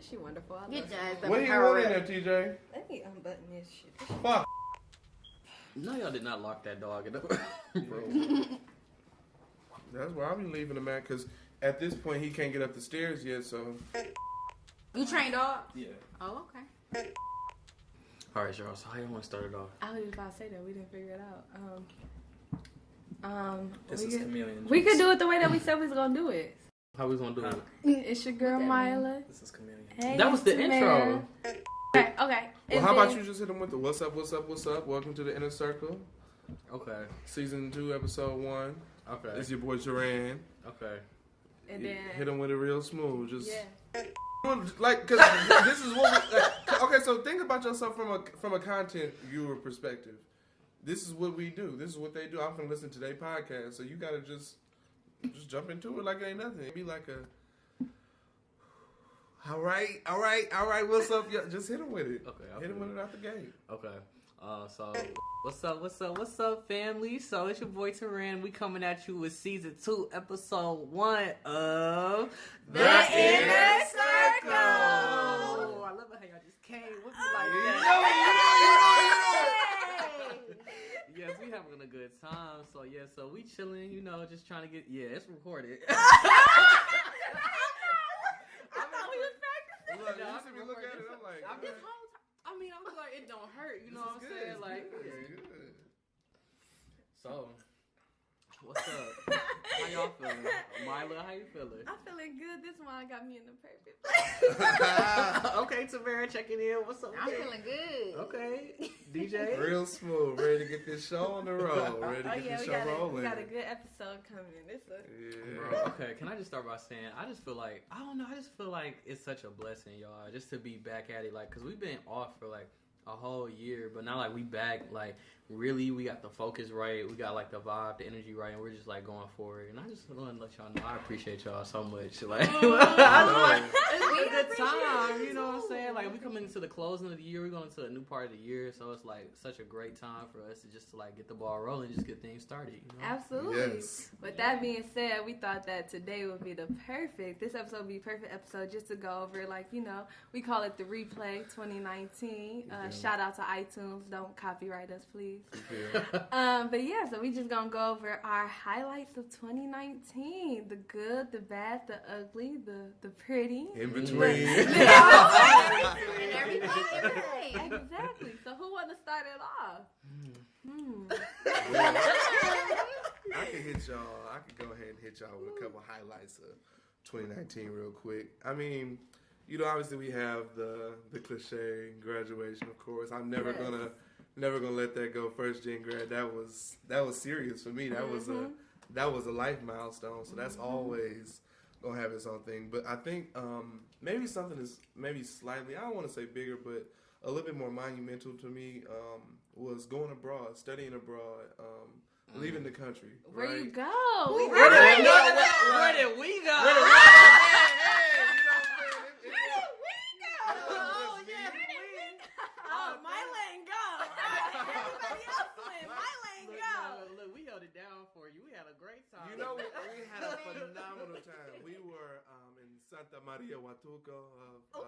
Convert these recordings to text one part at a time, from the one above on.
Isn't she wonderful? I Get love your her. ass up What and he hurry want in up. there, TJ? Let me unbutton this shit. Fuck. No, y'all did not lock that dog in the bro. That's where I'll be leaving him at, because at this point he can't get up the stairs yet, so. You train dog? Yeah. Oh, okay. All right, y'all. So how y'all want to start it off? I was just about to say that we didn't figure it out. This is Chameleon. We could do it the way that we said we was gonna do it. How we gonna do it? It's your girl What that Myla. This is Chameleon. Hey, That was the Tamara. intro. Okay. Well, And how about then- you just hit him with the what's up, what's up, what's up? Welcome to the Inner Circle, Okay. Season 2, Episode 1. Okay. It's your boy Duran. Okay. And then Hit him with it real smooth. Just yeah. like, cause this is what. Okay, so think about yourself from a content viewer perspective. This is what we do. This is what they do. I'm gonna listen to their podcast, so you gotta just jump into it like it ain't nothing. Be like a, all right. What's up? Just hit him with it. Okay. Hit him with it out the gate. Okay. So what's up, family? So it's your boy Taran. We coming at you with season 2, episode 1 of The Inner Circle. Oh, I love it how y'all just came with me like that. Yes, we having a good time. So yeah, so we chilling, just trying to get. Yeah, it's recorded. Look, you see me look at it, I'm like, I'm just whole time. I mean, I'm like, it don't hurt. You know what I'm saying? Like, yeah. good. So, what's up? How y'all feeling? Myla, how you feeling? I'm feeling good. This one got me in the perfect place. Okay, Tamara checking in. What's up? I'm feeling good. Okay, DJ. Real smooth, ready to get this show on the road, ready to Oh get yeah, this we show rolling. got a good episode coming. This Yeah. Okay, can I just start by saying I just feel like it's such a blessing, y'all, just to be back at it, like, cause we've been off for like a whole year, but now like we back, like really we got the focus right, we got like the vibe, the energy right, and we're just like going forward. And I just want to let y'all know I appreciate y'all so much. Like, it's a good time, you know what I'm saying? Like we coming into the closing of the year, we're going into a new part of the year, so it's like such a great time for us to like get the ball rolling, just get things started. You know? Absolutely. Yes. With that being said, we thought that today would be this episode would be the perfect episode just to go over, like, we call it the replay 2019. Shout out to iTunes. Don't copyright us, please. But yeah, so we just gonna go over our highlights of 2019. The good, the bad, the ugly, the pretty. In between. Everything. Exactly. So who wanna start it off? I could go ahead and hit y'all with a couple highlights of 2019 real quick. I mean, obviously we have the cliche graduation, of course. I'm never gonna let that go. First gen grad, that was serious for me. That was a life milestone. So that's always gonna have its own thing. But I think maybe something is maybe slightly, I don't want to say bigger, but a little bit more monumental to me was going abroad, studying abroad, leaving the country. Where right? you go? Where did we go? My lane go. Everybody else went. My lane go. Look, we held it down for you. We had a great time. We had a phenomenal time. We were in Santa Maria Huatuco of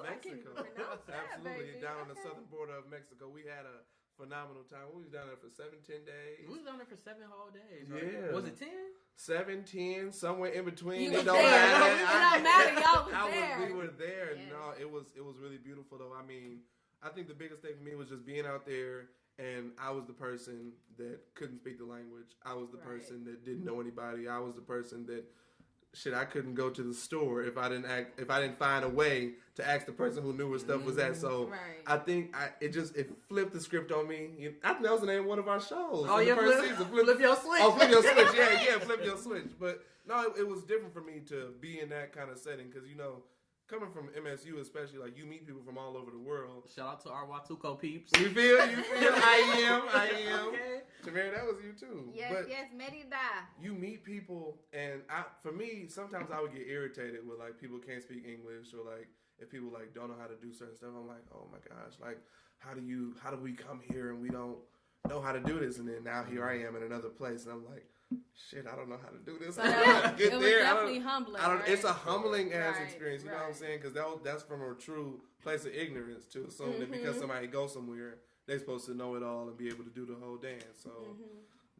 I can't even Mexico. pronounce that, Absolutely, baby. down on the Okay. southern border of Mexico. We had a phenomenal time. We was down there for 7-10 days. We was on there for 7 whole days. Right? Yeah. Was it 10? 7-10, somewhere in between. You It was don't there. matter. It don't matter. Y'all was there. We were there. Yes. No, it was really beautiful though. I mean, I think the biggest thing for me was just being out there, and I was the person that couldn't speak the language. I was the person that didn't know anybody. I was the person that I couldn't go to the store if I didn't find a way to ask the person who knew where stuff was at. So I think it flipped the script on me. I think that was the name of one of our shows. Oh, in yeah, the first season. Flip Your Switch. Oh, Flip Your Switch. Yeah, Flip Your Switch. But no, it was different for me to be in that kind of setting because, coming from MSU especially, like, you meet people from all over the world. Shout out to our Watuco peeps. You feel? I am. Okay. Tamara, that was you too. Yes, But Merida. you meet people, and for me, sometimes I would get irritated with, like, people can't speak English, or, like, if people, like, don't know how to do certain stuff. I'm like, oh my gosh, like, how do we come here and we don't know how to do this? And then now here I am in another place, and I'm like, shit, I don't know how to do this. So I don't know how to it get was there. definitely humbling. I don't. Right? It's a humbling ass Right, experience. You know what I'm right. saying? Because that's from a true place of ignorance to assume that Mm-hmm. because somebody goes somewhere, they're supposed to know it all and be able to do the whole dance. So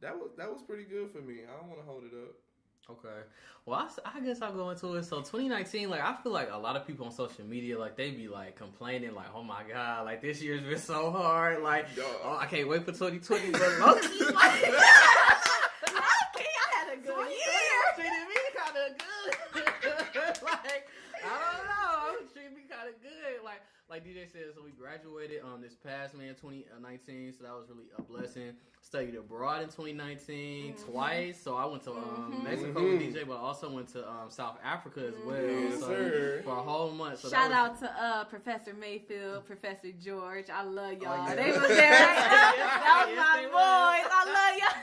that was pretty good for me. I don't want to hold it up. Okay. Well, I guess I'll go into it. So 2019, like, I feel like a lot of people on social media, like, they be, like, complaining, like, oh, my God, like, this year's been so hard. Like, oh, I can't wait for 2020. But low-key, like, I had a good year. treated me kind of good. Like, I don't know. It treated me kind of good. Like DJ said, so we graduated this past 2019, so that was really a blessing. Studied abroad in 2019 twice, so I went to Mexico with DJ, but I also went to South Africa as well. Yes, so sir. for a whole month. So Shout out to Professor Mayfield, Professor George. I love y'all. yeah. They was there. That was Yes, my they boys. I love y'all.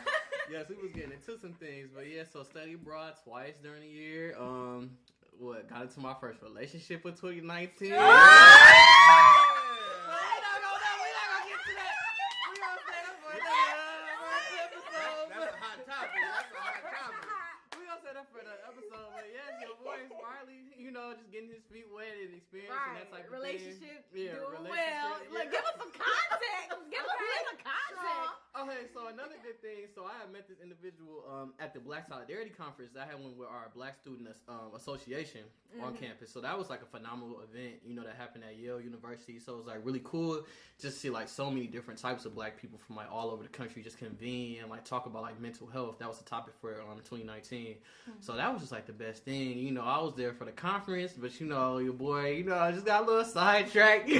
Yes, we was getting into some things, but yeah, so studied abroad twice during the year. Got into my first relationship with 2019. That's a hot topic. That's a hot topic. We gonna say that for the episode, but yes, your boy Marley, just getting his feet wet and experiencing that type of Relationship thing. Yeah, doing relationship, well. yeah. Look, give us some context. Give us a little context. Okay, so another good thing. So I had met this individual at the Black Solidarity Conference. I had one with our Black Student Association on campus. So that was like a phenomenal event, that happened at Yale University. So it was like really cool just to see like so many different types of Black people from like all over the country just convene and like talk about like mental health. That was the topic for 2019. So that was just like the best thing. I was there for the conference, but your boy, I just got a little sidetracked.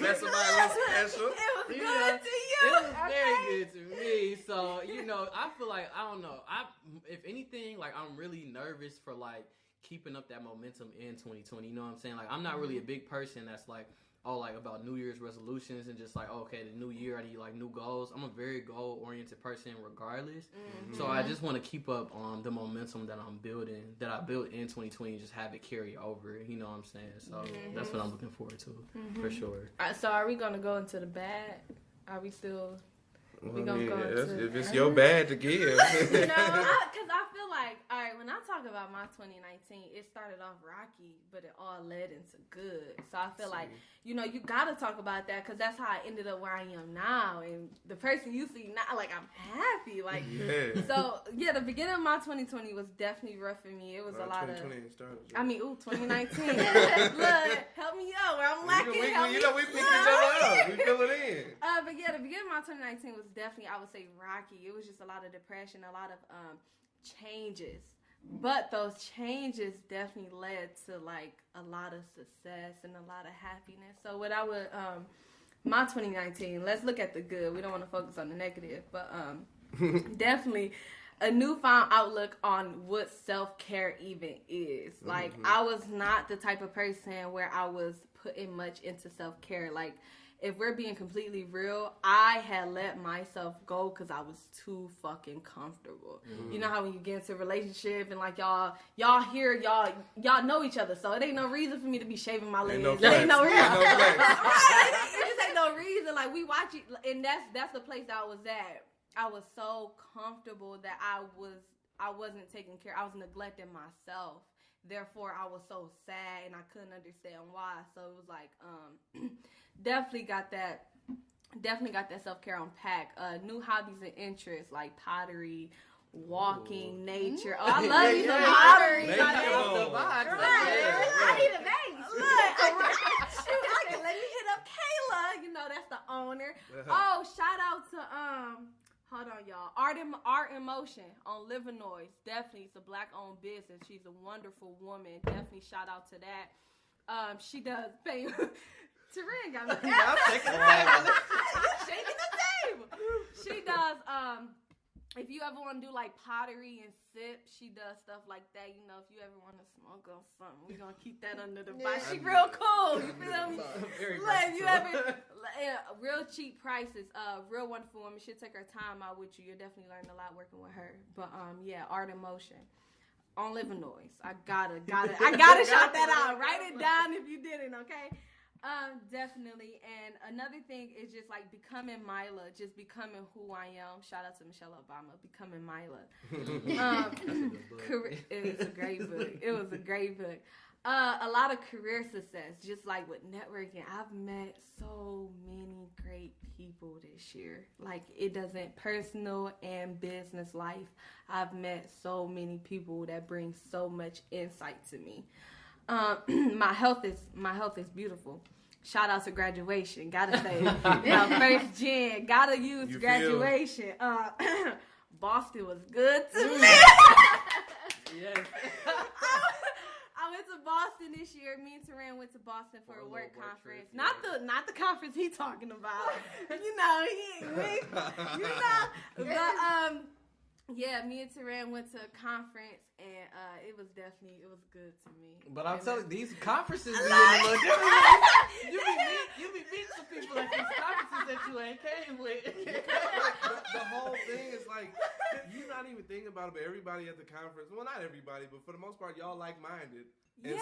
That's somebody a little special. It was You good know, to It you. was very good to me. So, I feel like, I don't know. If anything, like, I'm really nervous for, like, keeping up that momentum in 2020. You know what I'm saying? Like, I'm not really a big person that's, like, about New Year's resolutions and just, like, okay, the new year, I need, like, new goals. I'm a very goal-oriented person regardless. So I just want to keep up the momentum that I'm building, that I built in 2020, and just have it carry over. You know what I'm saying? So that's what I'm looking forward to, for sure. So are we going to go into the bad? Are we still... We gonna go into... If it's your bad to give. Because I feel like, all right, when I talk about my 2019, it started off rocky, but it all led into good. So I feel like, you got to talk about that because that's how I ended up where I am now. And the person you see now, like, I'm happy. Like, Yeah. So, yeah, the beginning of my 2020 was definitely rough for me. It was a lot of... 2020 started. 2019. Look, help me out where I'm lacking. We help me. pick each other up. We fill it in. But yeah, the beginning of my 2019 was definitely, I would say, rocky. It was just a lot of depression, a lot of changes. But those changes definitely led to like a lot of success and a lot of happiness. So what I would, my 2019, let's look at the good. We don't want to focus on the negative, but definitely a newfound outlook on what self-care even is. Like, I was not the type of person where I was putting much into self-care. Like, if we're being completely real, I had let myself go because I was too fucking comfortable. You know how when you get into a relationship and like y'all here, y'all know each other, so it ain't no reason for me to be shaving my legs. No It ain't no reason. No flex. It just ain't no reason. Like, we watch it, and that's the place that I was at. I was so comfortable that I wasn't taking care. I was neglecting myself. Therefore, I was so sad, and I couldn't understand why. So it was like, definitely got that self-care on pack. New hobbies and interests like pottery, walking, nature. Oh, I love you some pottery. Nature. Like, I need a base. Look, let me hit up Kayla. That's the owner. Oh, shout out to hold on, y'all. Art in Motion on Livernois. Definitely, it's a Black-owned business. She's a wonderful woman. Definitely shout out to that. She does pay. Tarin got me. I'm taking the table. Shaking the table. She does. If you ever want to do like pottery and sip, she does stuff like that. If you ever want to smoke on something, we're gonna keep that under the box. She real cool. You feel me? Very Look, if you versatile. ever real cheap prices, real wonderful woman. She'll take her time out with you. You'll definitely learn a lot working with her. But yeah, Art in Motion on Livernois. I gotta shout that out. Write it down if you didn't, okay? Definitely. And another thing is just like becoming Mila, just becoming who I am. Shout out to Michelle Obama, becoming Mila. It's a great book. It was a great book. A lot of career success, just like with networking. I've met so many great people this year. Like it doesn't personal and business life. I've met so many people that bring so much insight to me. My health is beautiful. Shout out to graduation. Gotta say, first gen. Gotta use graduation. Boston was good to me. Yes. I went to Boston this year. Me and Teran went to Boston for a work conference. Trip, not the conference he talking about. But yeah, me and Teran went to a conference, and it was good to me. But I'm telling you, these conferences be a little different. You be meeting some people at these conferences that you ain't came with. The whole thing is like, you're not even thinking about it, but everybody at the conference, well, not everybody, but for the most part, y'all like-minded. And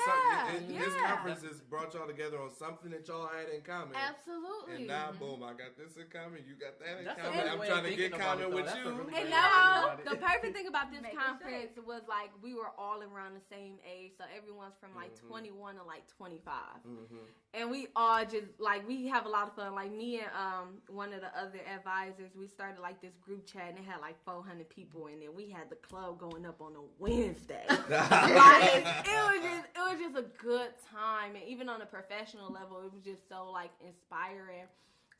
this conference has brought y'all together on something that y'all had in common. Absolutely. And now, boom, I got this in common. You got that in That's common. I'm trying to get common with you. Really and now, the perfect thing about this conference was like we were all around the same age, so everyone's from like 21 to like 25, and we all just like we have a lot of fun. Like me and one of the other advisors, we started like this group chat, and it had like 400 people in it. We had the club going up on a Wednesday. Like it was just a good time, and even on a professional level, it was just so like inspiring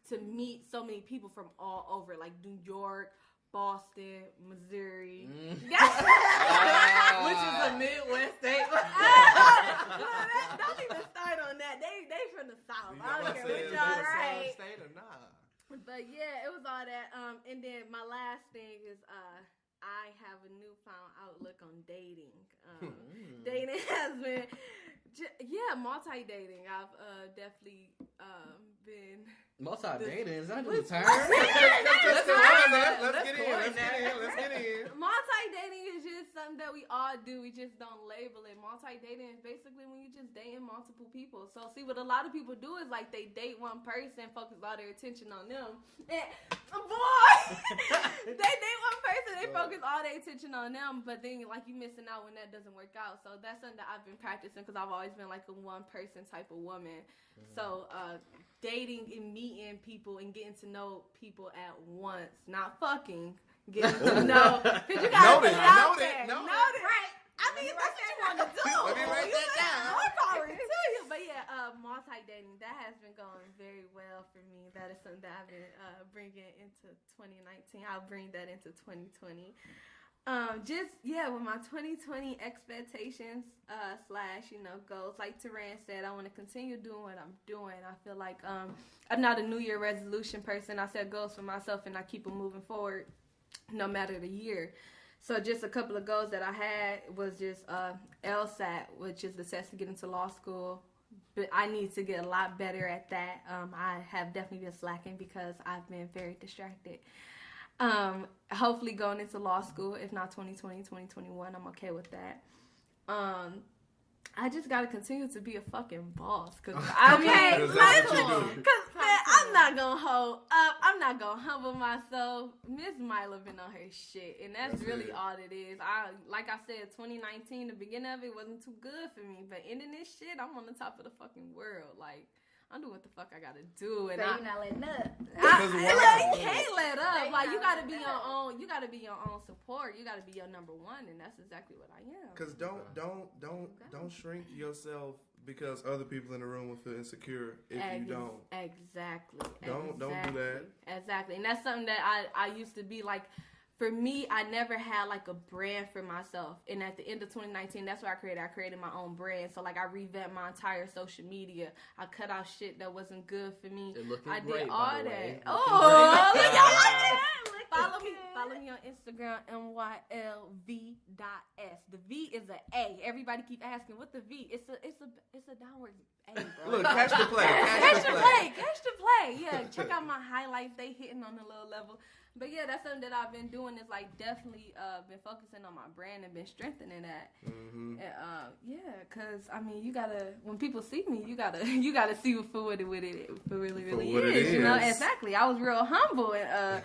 to meet so many people from all over, like New York, Boston, Missouri, which is a Midwest state. Don't even start on that. They from the South. I don't care what y'all say. State or not. But yeah, it was all that. And then my last thing is I have a newfound outlook on dating. Dating has been, multi-dating. I've definitely been. Multi-dating, is that a new term? Let's get in. Multi-dating is just something that we all do. We just don't label it. Multi-dating is basically when you just dating multiple people. So see, what a lot of people do is like they date one person, focus all their attention on them. And they date one person, they focus all their attention on them, but then like you missing out when that doesn't work out. So that's something that I've been practicing because I've always been like a one person type of woman. So dating and meeting people and getting to know people at once, not fucking, getting to know. Because you gotta put it out there. Note it. Right. I mean, that's what you want to do. Let me write that down. But yeah, multi-dating, that has been going very well for me. That is something that I've been bringing into 2019. I'll bring that into 2020. With my 2020 expectations / goals, like Teran said, I want to continue doing what I'm doing. I feel like I'm not a New Year resolution person. I set goals for myself and I keep them moving forward no matter the year. So just a couple of goals that I had was just LSAT, which is the test to get into law school. But I need to get a lot better at that. I have definitely been slacking because I've been very distracted. Hopefully going into law school, if not 2020, 2021, I'm okay with that. I just gotta continue to be a fucking boss, cause I'm not gonna hold up. I'm not gonna humble myself. Miss Mila been on her shit, and that's really all it is. Like I said, 2019, the beginning of it wasn't too good for me, but ending this shit, I'm on the top of the fucking world. Like, I'm doing what the fuck I gotta do, and so you're not letting up. You can't let up. Like, you gotta be your own. You gotta be your own support. You gotta be your number one, and that's exactly what I am. Cause don't shrink yourself because other people in the room will feel insecure if you don't. Exactly. Don't do that. Exactly, and that's something that I used to be like. For me, I never had like a brand for myself. And at the end of 2019, that's what I created. I created my own brand. So like I revamped my entire social media. I cut out shit that wasn't good for me. I did all that. Oh, look, y'all like it. Follow me on Instagram, MYLV.S. The V is an A. Everybody keep asking, what the V? It's a downward A, bro. Look, catch the play. Catch the play. Yeah, check out my highlights. They hitting on a little level. But yeah, that's something that I've been doing is like definitely been focusing on my brand and been strengthening that. And cause I mean, you gotta when people see me, you gotta see for what it really is. You know, exactly. I was real humble, and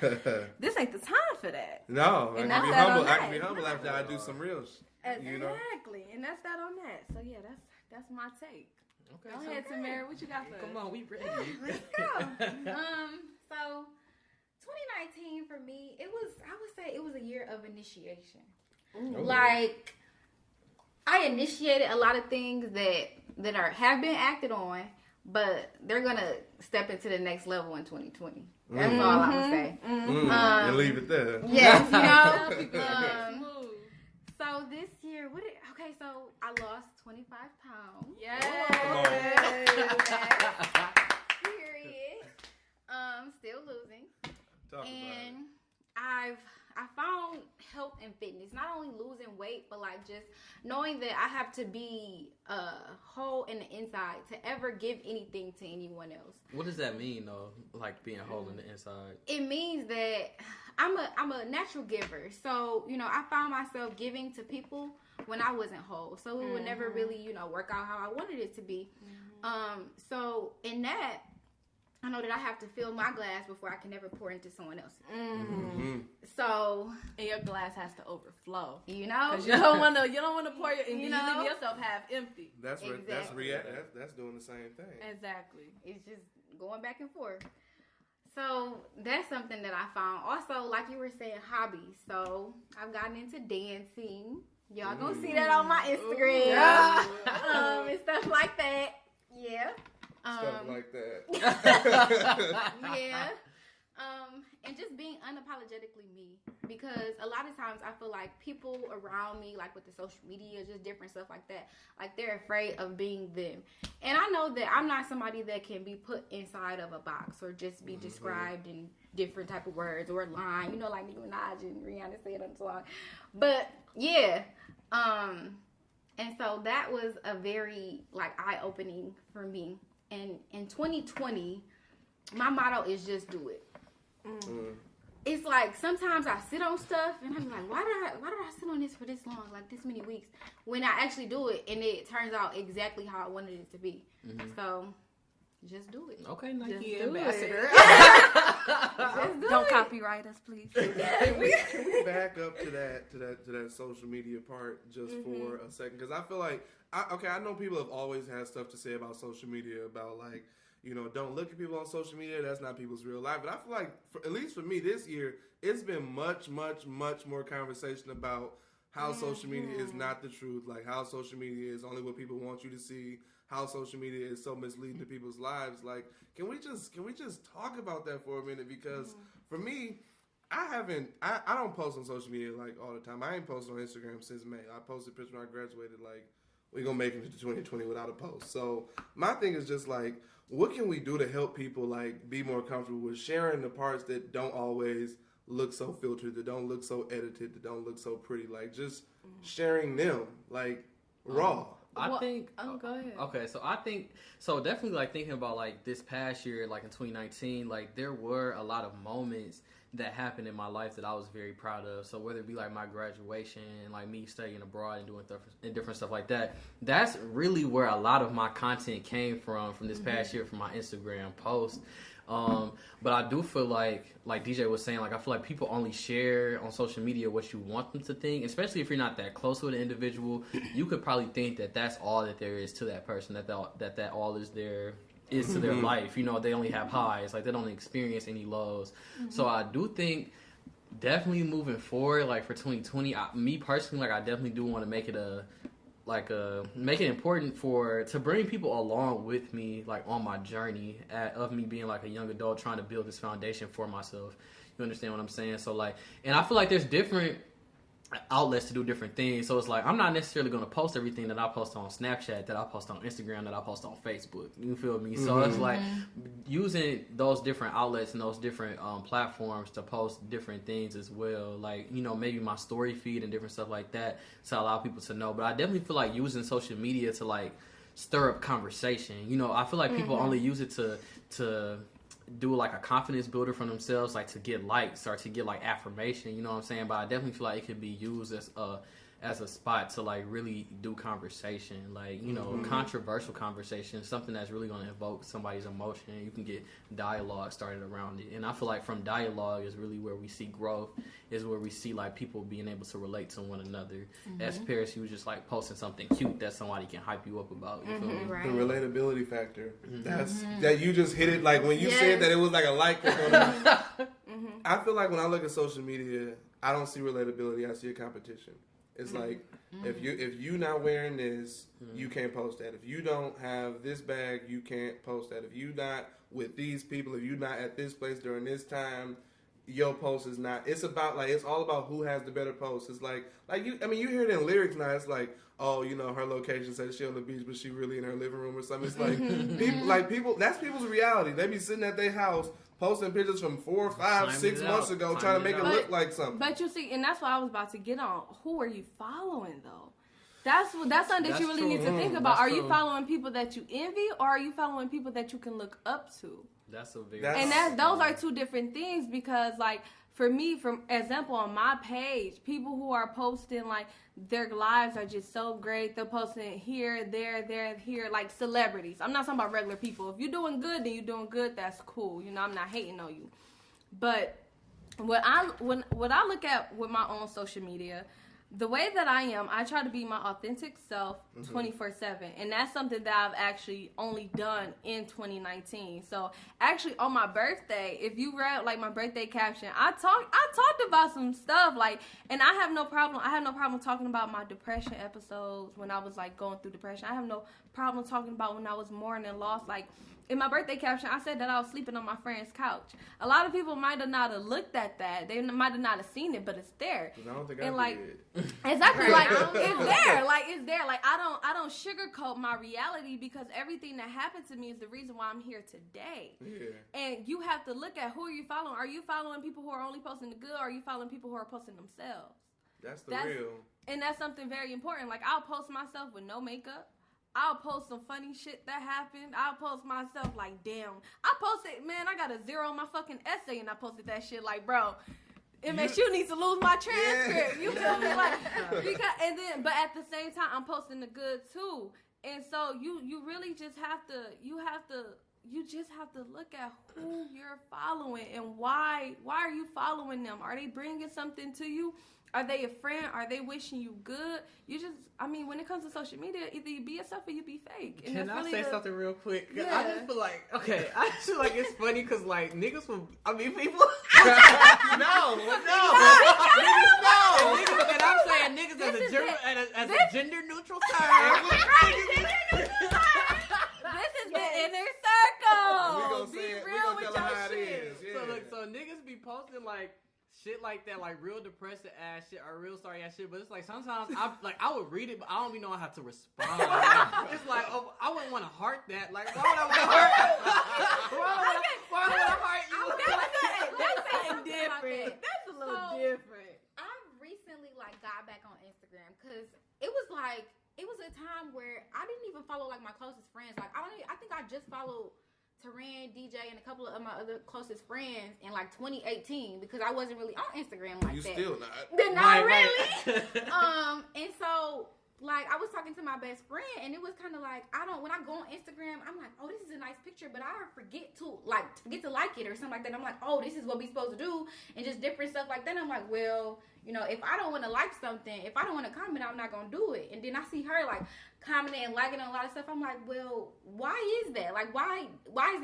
this ain't the time for that. No, I And can be that's that humble. on I can that. be humble after I do some real shit. You know? Exactly, and that's that on that. So yeah, that's my take. Okay, Go so ahead, Tamara. What you got for us? come on, we ready. Let's go. So 2019 for me, I would say it was a year of initiation. Ooh. Like, I initiated a lot of things that have been acted on, but they're gonna step into the next level in 2020. That's all I'm gonna say. And leave it there. Yes, you know. Smooth. So this year, so I lost 25 pounds. Yes. Period. Still losing. Talk about And I found health and fitness, not only losing weight, but like just knowing that I have to be whole in the inside to ever give anything to anyone else. What does that mean though? Like being whole in the inside? It means that I'm a natural giver. So, you know, I found myself giving to people when I wasn't whole. So it would never really, you know, work out how I wanted it to be. So in that, I know that I have to fill my glass before I can ever pour into someone else's. So, And your glass has to overflow. you know, Cause you don't want to pour your, and You you know? leave yourself half empty. That's Exactly. that's doing the same thing. Exactly. it's just going back and forth. So that's something that I found. Also, like you were saying, hobbies. So I've gotten into dancing. Y'all gonna see that on my Instagram. And stuff like that. Yeah. Stuff like that. Yeah. And just being unapologetically me, because a lot of times I feel like people around me, like with the social media, just different stuff like that, like they're afraid of being them. And I know that I'm not somebody that can be put inside of a box or just be described in different type of words or line, you know, like Nicki Minaj and Rihanna said on the song. But yeah, and so that was a very like eye-opening for me. And in 2020, my motto is just do it. It's like sometimes I sit on stuff and I'm like, why did I sit on this for this long, like this many weeks, when I actually do it and it turns out exactly how I wanted it to be. So just do it. Okay, Nike Just do ambassador. Just do Don't it. copyright us, please. Can we back up to that social media part just for a second? Because I feel like I know people have always had stuff to say about social media, about like, you know, don't look at people on social media. That's not people's real life. But I feel like, at least for me this year, it's been much, much, much more conversation about how social media is not the truth. Like how social media is only what people want you to see. How social media is so misleading to people's lives. Like, can we just talk about that for a minute? Because for me, I don't post on social media like all the time. I ain't posted on Instagram since May. I posted a picture when I graduated. Like, we're gonna make it to 2020 without a post. So my thing is just like, what can we do to help people like be more comfortable with sharing the parts that don't always look so filtered, that don't look so edited, that don't look so pretty? Like just sharing them like raw. I think. Go ahead. Okay, so I think definitely like thinking about like this past year, like in 2019, like there were a lot of moments that happened in my life that I was very proud of. So whether it be like my graduation, like me studying abroad and doing different stuff like that, that's really where a lot of my content came from this past year, from my Instagram posts. But I do feel like DJ was saying, like I feel like people only share on social media what you want them to think, especially if you're not that close with an individual. You could probably think that that's all that there is to that person, that all is there is to their life. You know, they only have highs, like they don't experience any lows. So I do think definitely moving forward, like for 2020, me personally, like I definitely do want to make it make it important to bring people along with me, like on my journey of me being like a young adult trying to build this foundation for myself. You understand what I'm saying? So like, and I feel like there's different outlets to do different things. So it's like, I'm not necessarily going to post everything that I post on Snapchat, that I post on Instagram, that I post on Facebook. You feel me? So it's like using those different outlets and those different platforms to post different things as well. Like, you know, maybe my story feed and different stuff like that to allow people to know. But I definitely feel like using social media to like stir up conversation. You know, I feel like people only use it to do like a confidence builder for themselves, like to get likes or to get like affirmation, you know what I'm saying? But I definitely feel like it could be used as as a spot to like really do conversation, like, you know, controversial conversation, something that's really going to evoke somebody's emotion. You can get dialogue started around it, and I feel like from dialogue is really where we see growth, is where we see like people being able to relate to one another. As Paris, he was just like posting something cute that somebody can hype you up about. You feel me? Right. The relatability factor. That's that you just hit it. Like when you said that it was like a like. I feel like when I look at social media, I don't see relatability. I see a competition. It's like if you not wearing this, you can't post that. If you don't have this bag, you can't post that. If you not with these people, if you not at this place during this time, your post is not. It's about like it's all about who has the better post. It's like you. I mean, you hear it in lyrics now. It's like, oh, you know, her location says she on the beach, but she really in her living room or something. It's like people. That's people's reality. They be sitting at their house posting pictures from 4, 5, 6 months ago, trying to make it look like something. But you see, and that's what I was about to get on. Who are you following though? That's something that you really need to think about. Are you following people that you envy, or are you following people that you can look up to? That's a very those are two different things, because like for me, from example on my page, people who are posting like their lives are just so great. They're posting here, there, here, like celebrities. I'm not talking about regular people. If you're doing good, then you're doing good. That's cool. You know, I'm not hating on you. But what I look at with my own social media, the way that I am, I try to be my authentic self 24/7. And that's something that I've actually only done in 2019. So actually on my birthday, if you read like my birthday caption, I talked about some stuff like, and I have no problem talking about my depression episodes when I was like going through depression. I have no problem talking about when I was mourning loss. Like in my birthday caption, I said that I was sleeping on my friend's couch. A lot of people might have not have looked at that. They might have not have seen it, but it's there. I don't think and I like, did. Exactly, like it's there. Like it's there. Like I don't sugarcoat my reality, because everything that happened to me is the reason why I'm here today. Yeah. And you have to look at who are you following. Are you following people who are only posting the good, or are you following people who are posting themselves? That's real. And that's something very important. Like I'll post myself with no makeup. I'll post some funny shit that happened. I'll post myself like, damn. I posted, man, I got a 0 on my fucking essay, and I posted that shit like, bro, MSU needs to lose my transcript. Yeah. You feel me? Like, but at the same time, I'm posting the good too. And so you really just have to, you just have to look at who you're following and why are you following them? Are they bringing something to you? Are they a friend? Are they wishing you good? When it comes to social media, either you be yourself or you be fake. And can I say something real quick? Yeah. I just feel like, I just feel like it's funny because, like, niggas will, people. No. And I'm saying niggas as a gender neutral term. This is the inner circle. We gonna say it. We gonna tell her how it is. Yeah. So niggas be posting like shit like that, like real depressing ass shit or real sorry ass shit. But it's like sometimes I would read it, but I don't be knowing how to respond. It's like, oh, I wouldn't want to heart that. Like, why would I want to heart? Why would I heart you? That's something different. That's a little different. I recently got back on Instagram because it was a time where I didn't even follow like my closest friends. Like I think I just followed Taran, DJ, and a couple of my other closest friends in like 2018 because I wasn't really on Instagram like that. You still not. Not really. And so like I was talking to my best friend, and it was kind of like when I go on Instagram, I'm like, oh, this is a nice picture, but I forget to like it or something like that. I'm like, oh, this is what we supposed to do, and just different stuff like that. I'm like, well, you know, if I don't want to like something, if I don't want to comment, I'm not gonna do it. And then I see her like commenting and liking on a lot of stuff. I'm like, well, why is that? Like, why is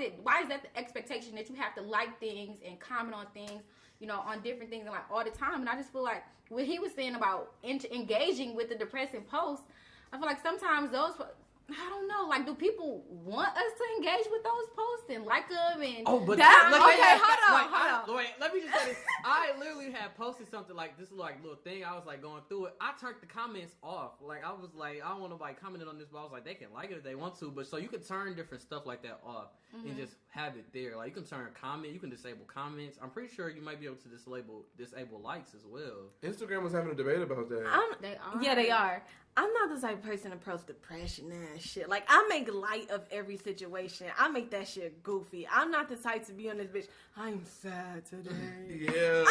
that the expectation that you have to like things and comment on things, you know, on different things and like all the time? And I just feel like what he was saying about engaging with the depressing posts, I feel like sometimes those, I don't know, like, do people want us to engage with those posts and like them? And hold on. Wait, let me just say this. I literally had posted something like this, like little thing. I was like going through it. I turned the comments off. Like I was like, I don't want nobody commenting on this, but I was like, they can like it if they want to. But so you can turn different stuff like that off and just have it there. Like you can turn comment, you can disable comments. I'm pretty sure you might be able to disable likes as well. Instagram was having a debate about that. They are. Yeah, they are. I'm not the type of person to post depression and shit. Like, I make light of every situation. I make that shit goofy. I'm not the type to be on this bitch, I'm sad today. Yeah.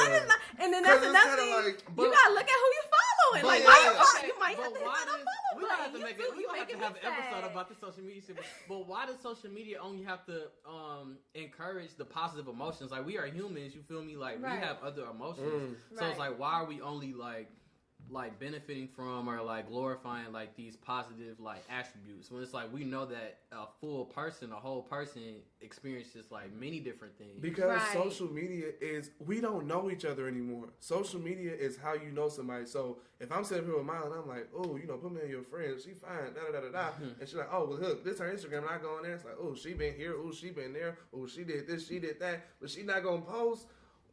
And then that's another thing. Like, you gotta look at who you following. Like, yeah, why yeah. you might But have to why hit the does follow we gonna have to button. make You it? too, We you gonna have to making have me an episode sad. about the social media shit. But why does social media only have to encourage the positive emotions? Like, we are humans. You feel me? Like, Right. we have other emotions. So it's Right. like, why are we only like benefiting from or like glorifying like these positive like attributes when it's like we know that a whole person experiences like many different things. Because Right. social media is, we don't know each other anymore. Social media is how you know somebody. So if I'm sitting here with Mile and I'm like, oh, put me in your friend, she fine, da da da da da, and she's like, oh, well, look, this her Instagram, and I go in there, it's like, oh, she been here, oh, she been there, oh, she did this, she did that, but she not gonna post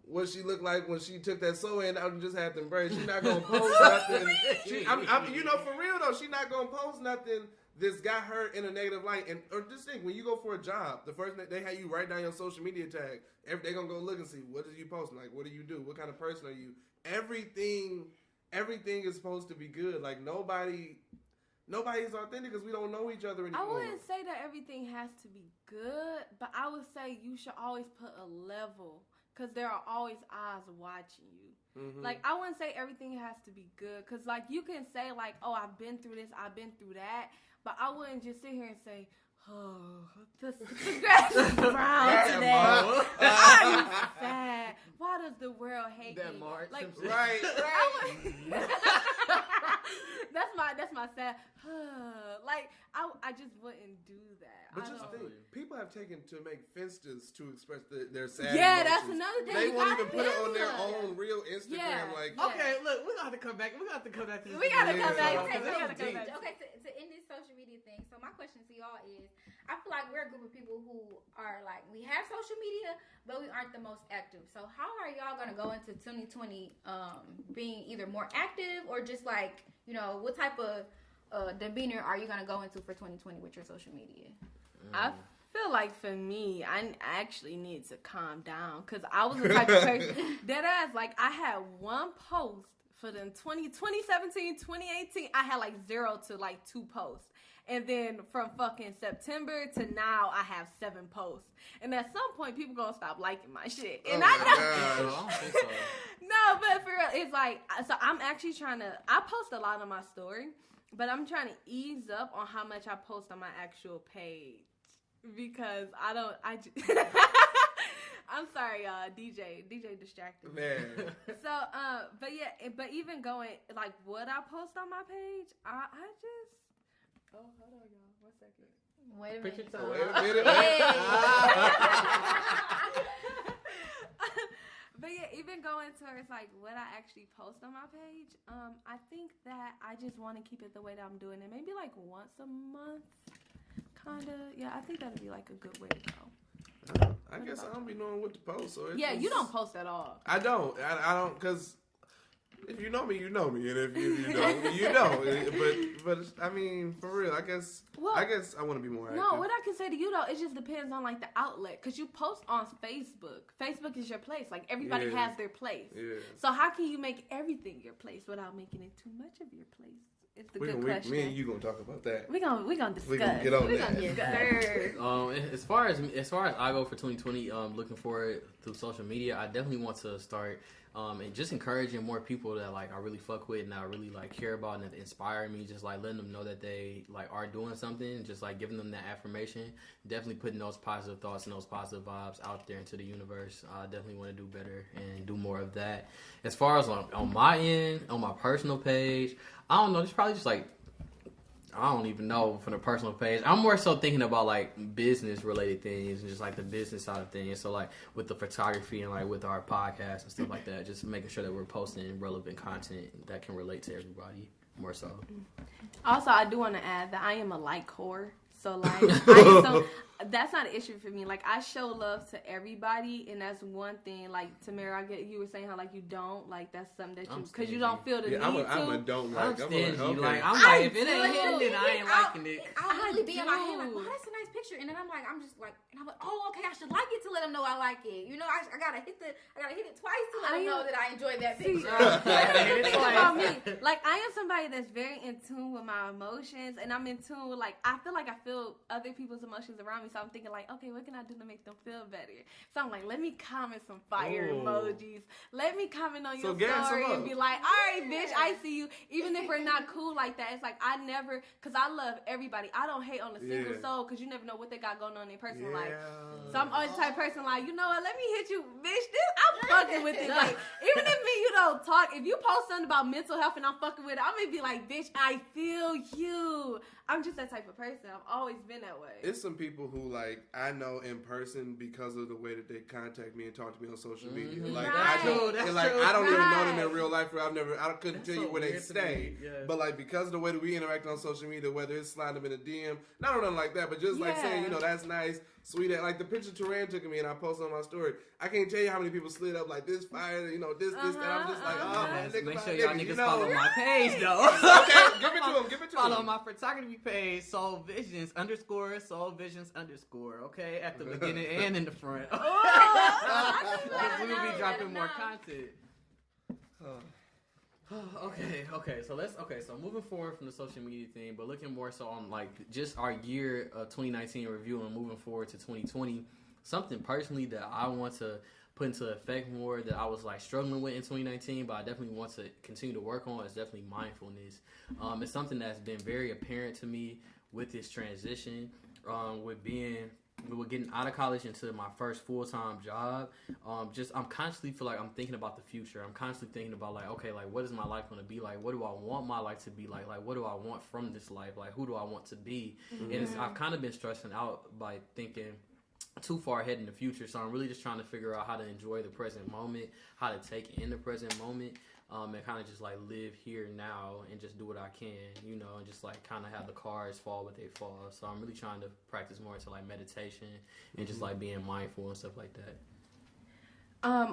what she looked like when she took that sew-in out and just had them braids. She not gonna post nothing. For real though, she not gonna post nothing that's got her in a negative light. And or just think, when you go for a job, the first thing they have you write down your social media tag. They gonna go look and see, what is you posting? Like, what do you do? What kind of person are you? Everything is supposed to be good. Like nobody's authentic because we don't know each other anymore. I wouldn't say that everything has to be good, but I would say you should always put a level because there are always eyes watching you. Mhm. Like, I wouldn't say everything has to be good because, like, you can say, like, oh, I've been through this, I've been through that, but I wouldn't just sit here and say, oh, the grass is brown today. I'm sad. Why does the world hate That me? March, Like, some shit. Right. that's my sad. Like, I just wouldn't do that. But I just don't- think, people have taken to make Finsters to express their sad Yeah, emotions. that's another thing. They You won't gotta even put it on their feel it. own real Instagram. Yeah. Like, Yeah. Okay, look, we're gonna have to come back. We're gonna have to come back to this. We gotta come back. Yeah. Okay, We so, gotta come back. okay, to end this social media thing. So my question to y'all is, I feel like we're a group of people who are like, we have social media, but we aren't the most active. So how are y'all gonna go into 2020 being either more active or just like, what type of demeanor are you gonna go into for 2020 with your social media? I feel like for me, I actually need to calm down because I was the type of person that like I had one post for the 2017, 2018. I had like 0 to like 2 posts. And then from fucking September to now, I have 7 posts. And at some point, people gonna stop liking my shit. And Oh I my know. God. I don't think so. No, but for real, it's like, so I'm actually trying to, I post a lot on my story, but I'm trying to ease up on how much I post on my actual page. Because I'm sorry, DJ distracted me. man. So, but even going, like, what I post on my page, I just, oh, hold on, y'all, 1 second. Wait a Picture minute. time. Wait a minute. But yeah, even going towards like what I actually post on my page, I think that I just want to keep it the way that I'm doing it. Maybe like once a month, kinda. Yeah, I think that'd be like a good way to go. I guess I don't be knowing what to post. So Yeah, you don't post at all. I don't, because if you know me, you know me, and if you don't, you don't. But I mean, for real, I guess I want to be more active. No, what I can say to you though, it just depends on like the outlet, cause you post on Facebook. Facebook is your place. Like everybody Yeah. has their place. Yeah. So how can you make everything your place without making it too much of your place? It's the good question. Me and you gonna talk about that. We gonna discuss. We gonna get on We that. gonna discuss. As far as I go for 2020, looking forward through social media, I definitely want to start and just encouraging more people that like I really fuck with and I really like care about and that inspire me. Just like letting them know that they like are doing something, and just like giving them that affirmation. Definitely putting those positive thoughts and those positive vibes out there into the universe. I definitely want to do better and do more of that. As far as on my end, on my personal page, I don't know. It's probably just like, I don't even know from the personal page. I'm more so thinking about like business related things and just like the business side of things. So like with the photography and like with our podcast and stuff like that, just making sure that we're posting relevant content that can relate to everybody more so. Also, I do want to add that I am a like whore. So like, that's not an issue for me. Like I show love to everybody, and that's one thing. Like Tamara, you were saying how like you don't like that's something that you because you don't feel the need I'm to. a don't I'm like. stingy. Okay. Like I'm I like, if it ain't do. hitting, then I ain't liking it. I'll literally be in my head do. like, wow, that's a nice picture, and then I'm just like, and I'm like, oh, okay, I should like it to let them know I like it. You know, I gotta hit it twice to let them know that I enjoyed that See, picture. the thing about me, like I am somebody that's very in tune with my emotions, and I'm in tune with like I feel other people's emotions around me. me. So I'm thinking like, okay, what can I do to make them feel better? So I'm like, let me comment some fire Ooh. emojis. Let me comment on So your gas 'em story up. and be like, all right, bitch, I see you. Even if we're not cool like that, it's like I never, because I love everybody. I don't hate on a single Yeah. soul because you never know what they got going on in their personal life. Yeah. So I'm always the type of person like, you know what, let me hit you, bitch. I'm fucking with it. Like, even if me, you don't talk, if you post something about mental health and I'm fucking with it, I'm gonna be like, bitch, I feel you. I'm just that type of person. I've always been that way. It's some people who like I know in person because of the way that they contact me and talk to me on social media. Mhm. Like Right. I don't, That's and, like true. I don't even know them Right. in real life. I couldn't That's tell so you where they weird to stay. me. Yeah. But like because of the way that we interact on social media, whether it's sliding them in a DM, not nothing like that, but just like Yeah. saying, you know, that's nice, sweet. Like the picture Turan took of me and I posted on my story. I can't tell you how many people slid up like this fire, you know, this, that. I'm just like, oh man, Make nigga, sure y'all nigga, niggas you know. follow my page though. Okay, give it to him. Give it to Follow him. my photography page, Soul Visions _, okay? At the beginning and in the front. Oh, we will be know, dropping more know. content. So moving forward from the social media thing, but looking more so on like just our year of 2019 review and moving forward to 2020, something personally that I want to put into effect more that I was like struggling with in 2019, but I definitely want to continue to work on is definitely mindfulness. It's something that's been very apparent to me with this transition, with getting out of college into my first full-time job. I'm constantly feel like I'm thinking about the future. I'm constantly thinking about like, okay, like what is my life going to be like? What do I want my life to be like? Like what do I want from this life? Like who do I want to be? Mm-hmm. And I've kind of been stressing out by thinking too far ahead in the future. So I'm really just trying to figure out how to enjoy the present moment, how to take in the present moment. And kind of just like live here now and just do what I can, you know, and just like kind of have the cards fall what they fall. So I'm really trying to practice more into like meditation and just like being mindful and stuff like that.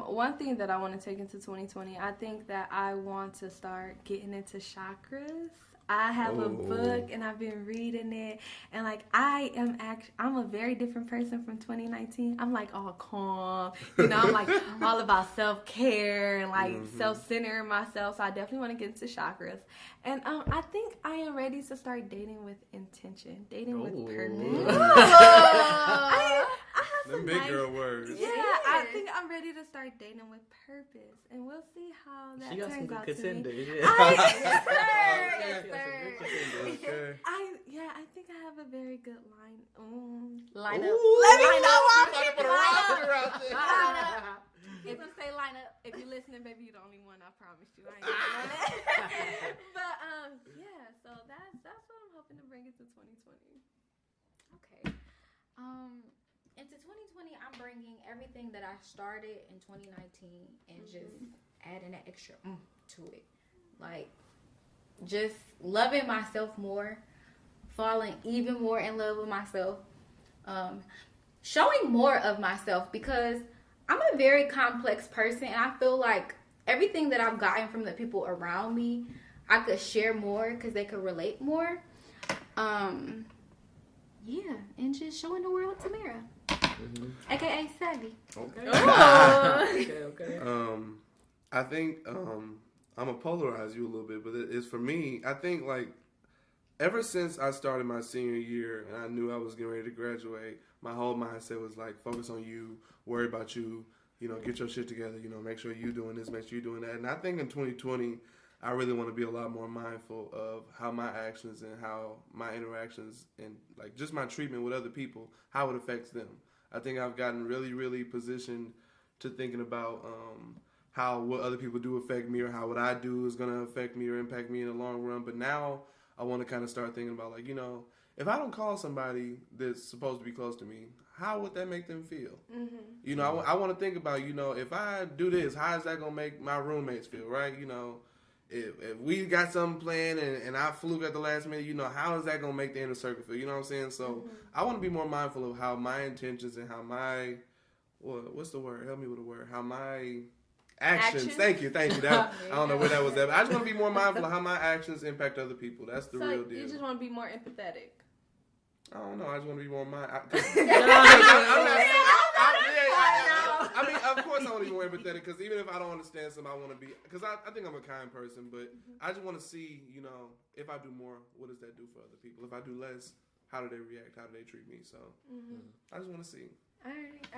One thing that I want to take into 2020, I think that I want to start getting into chakras. I have a book and I've been reading it, and like I'm a very different person from 2019. I'm like all calm, you know. I'm like all about self-care and like self-centering myself. So I definitely want to get into chakras, and I think I am ready to start dating with intention, dating with purpose. I have Them some big nice, girl words. yeah, I think I'm ready to start dating with purpose, and we'll see how that She got some turns good out to me. contenders. Yes, sir. Okay, Yes, she got some sir. good contenders. Okay. I think I have a very good line. Line up. Ooh. Let me Line know up. why Trying to put a line roster up. out there. Line up. If you say line up, if you're listening, baby, you're the only one. I promise you. I ain't doing that. But yeah. So that's what I'm hoping to bring into 2020. Okay. Into 2020, I'm bringing everything that I started in 2019 and just adding that extra to it. Like, just loving myself more, falling even more in love with myself, showing more of myself because I'm a very complex person and I feel like everything that I've gotten from the people around me, I could share more because they could relate more. Yeah, and just showing the world Tamara, aka Savvy. Okay. Okay. I think I'm gonna polarize you a little bit, but it's for me. I think like ever since I started my senior year and I knew I was getting ready to graduate, my whole mindset was like focus on you, worry about you, you know, get your shit together, you know, make sure you doing this, make sure you doing that. And I think in 2020, I really want to be a lot more mindful of how my actions and how my interactions and like just my treatment with other people, how it affects them. I think I've gotten really, really positioned to thinking about how what other people do affect me or how what I do is going to affect me or impact me in the long run. But now I want to kind of start thinking about like, you know, if I don't call somebody that's supposed to be close to me, how would that make them feel? You know, I want to think about, you know, if I do this, how is that going to make my roommates feel, right? You know, if we got something planned and I fluke at the last minute, you know, how is that going to make the inner circle feel? You know what I'm saying? So I want to be more mindful of how my intentions and how my, what's the word? Help me with the word. How my actions. Thank you. That, I don't know where that was at. But I just want to be more mindful of how my actions impact other people. That's the real deal. You just want to be more empathetic. I don't know. I just want to be more mindful. I mean, of course I want to be more empathetic because even if I don't understand something, I want to be, because I think I'm a kind person, but I just want to see, you know, if I do more, what does that do for other people? If I do less, how do they react? How do they treat me? So I just want to see. All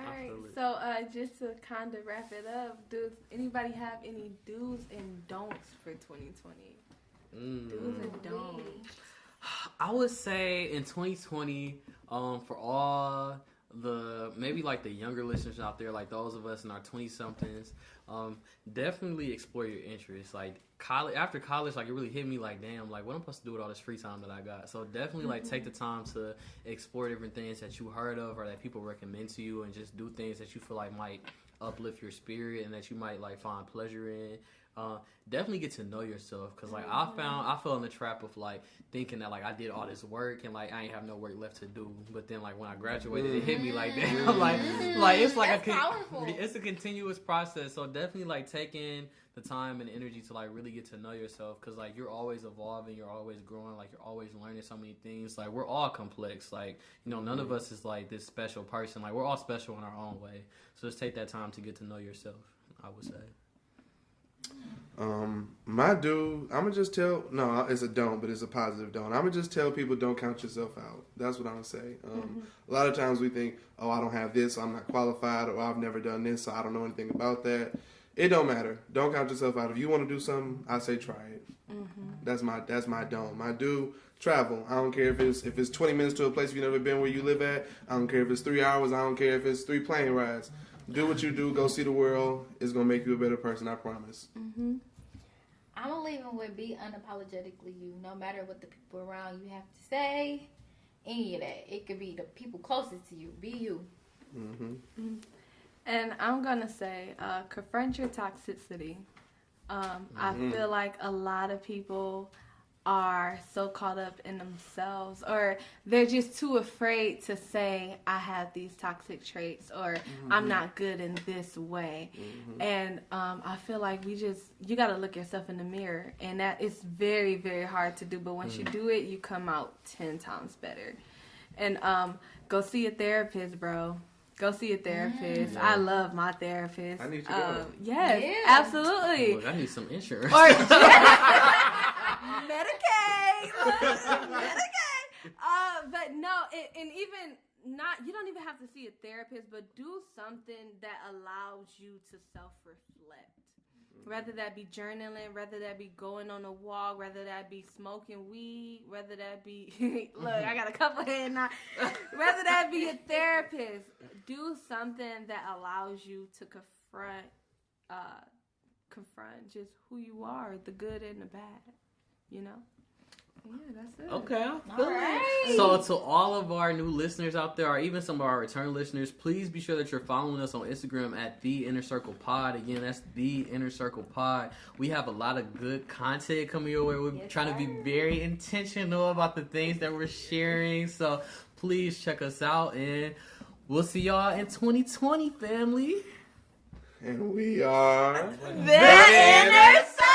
right. feel it. So, just to kind of wrap it up, does anybody have any do's and don'ts for 2020? Do's and don'ts. I would say in 2020, for all the maybe like the younger listeners out there, like those of us in our 20-somethings, definitely explore your interests. Like after college, like it really hit me like, damn, like what I'm supposed to do with all this free time that I got. So definitely like take the time to explore different things that you heard of or that people recommend to you, and just do things that you feel like might uplift your spirit and that you might like find pleasure in. Definitely get to know yourself, because like I fell in the trap of like thinking that like I did all this work and like I ain't have no work left to do. But then like when I graduated, it hit me like that. I'm like it's like it's a continuous process. So definitely like taking the time and energy to like really get to know yourself, because like you're always evolving, you're always growing, like you're always learning so many things. Like we're all complex. Like, you know, none of us is like this special person. Like we're all special in our own way. So just take that time to get to know yourself, I would say. My do, I'm gonna just tell, no, it's a don't, but it's a positive don't. I'm gonna just tell people, don't count yourself out. That's what I'm gonna say. A lot of times we think, oh, I don't have this, so I'm not qualified, or I've never done this, so I don't know anything about that. It don't matter. Don't count yourself out. If you want to do something, I say try it. That's my don't. My do, travel. I don't care if it's 20 minutes to a place you've never been where you live at. I don't care if it's 3 hours. I don't care if it's 3 plane rides. Do what you do. Go see the world. It's going to make you a better person, I promise. I'm going to leave it with be unapologetically you. No matter what the people around you have to say, any of that. It could be the people closest to you. Be you. And I'm going to say, confront your toxicity. I feel like a lot of people are so caught up in themselves, or they're just too afraid to say, I have these toxic traits, or I'm not good in this way. And I feel like you got to look yourself in the mirror, and that is very, very hard to do. But once you do it, you come out 10 times better. And go see a therapist, bro. Go see a therapist. I love my therapist. I need to go. Yes, absolutely. Look, I need some insurance. Or Medicaid. But no, and even not, you don't even have to see a therapist, but do something that allows you to self-reflect. Whether that be journaling, whether that be going on a walk, whether that be smoking weed, whether that be, look, I got a couple head now. Whether that be a therapist, do something that allows you to confront just who you are, the good and the bad, you know? Yeah, that's it. Okay, I feel it. So to all of our new listeners out there, or even some of our return listeners, please be sure that you're following us on Instagram at The Inner Circle Pod. Again, that's The Inner Circle Pod. We have a lot of good content coming your way. We're trying to be very intentional about the things that we're sharing. So please check us out, and we'll see y'all in 2020, family. And we are The Inner Circle.